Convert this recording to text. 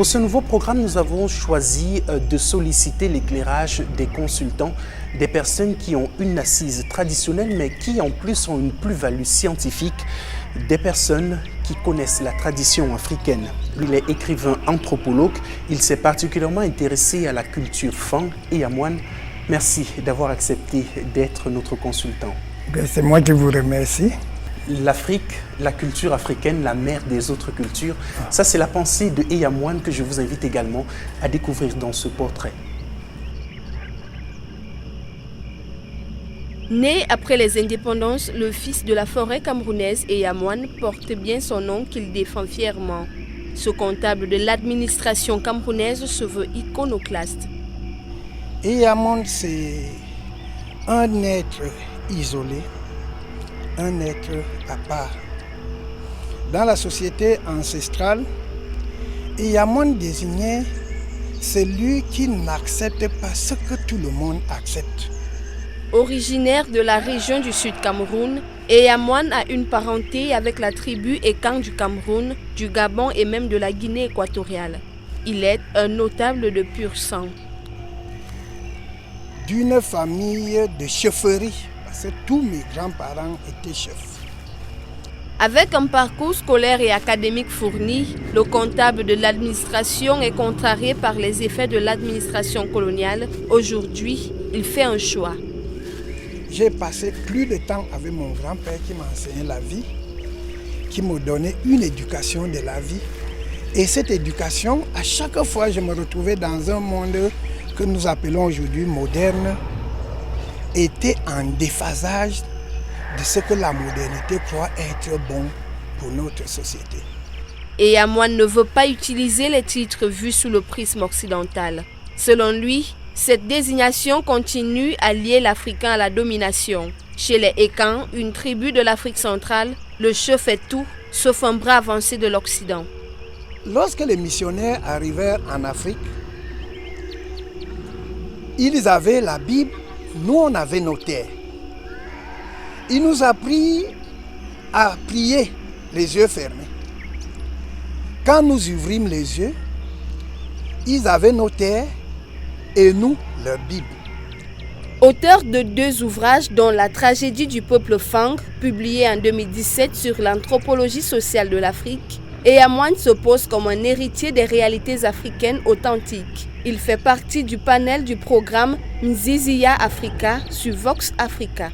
Pour ce nouveau programme, nous avons choisi de solliciter l'éclairage des consultants, des personnes qui ont une assise traditionnelle mais qui en plus ont une plus-value scientifique, des personnes qui connaissent la tradition africaine. Il est écrivain anthropologue, il s'est particulièrement intéressé à la culture Fang et Amoine. Merci d'avoir accepté d'être notre consultant. C'est moi qui vous remercie. L'Afrique, la culture africaine, la mère des autres cultures, ça c'est la pensée de Eyamouane que je vous invite également à découvrir dans ce portrait. Né après les indépendances, le fils de la forêt camerounaise Eyamouane porte bien son nom qu'il défend fièrement. Ce comptable de l'administration camerounaise se veut iconoclaste. Eyamouane, c'est un être isolé, un être à part. Dans la société ancestrale, Eyamouane désignait celui qui n'accepte pas ce que tout le monde accepte. Originaire de la région du Sud Cameroun, Eyamouane a une parenté avec la tribu Ekan du Cameroun, du Gabon et même de la Guinée équatoriale. Il est un notable de pur sang. D'une famille de chefferie, parce que tous mes grands-parents étaient chefs. Avec un parcours scolaire et académique fourni, le comptable de l'administration est contrarié par les effets de l'administration coloniale. Aujourd'hui, il fait un choix. J'ai passé plus de temps avec mon grand-père qui m'a enseigné la vie, qui m'a donné une éducation de la vie. Et cette éducation, à chaque fois, je me retrouvais dans un monde que nous appelons aujourd'hui moderne, était en déphasage de ce que la modernité croit être bon pour notre société. Eyamouane ne veut pas utiliser les titres vus sous le prisme occidental. Selon lui, cette désignation continue à lier l'Africain à la domination. Chez les Ekan, une tribu de l'Afrique centrale, le chef fait tout, sauf un bras avancé de l'Occident. Lorsque les missionnaires arrivèrent en Afrique, ils avaient la Bible, nous on avait nos terres. Il nous a appris à prier les yeux fermés. Quand nous ouvrîmes les yeux, ils avaient nos terres et nous leur Bible. Auteur de 2 ouvrages dont La tragédie du peuple Fang, publié en 2017 sur l'anthropologie sociale de l'Afrique, Eyamouane se pose comme un héritier des réalités africaines authentiques. Il fait partie du panel du programme Mziziya Africa sur Vox Africa.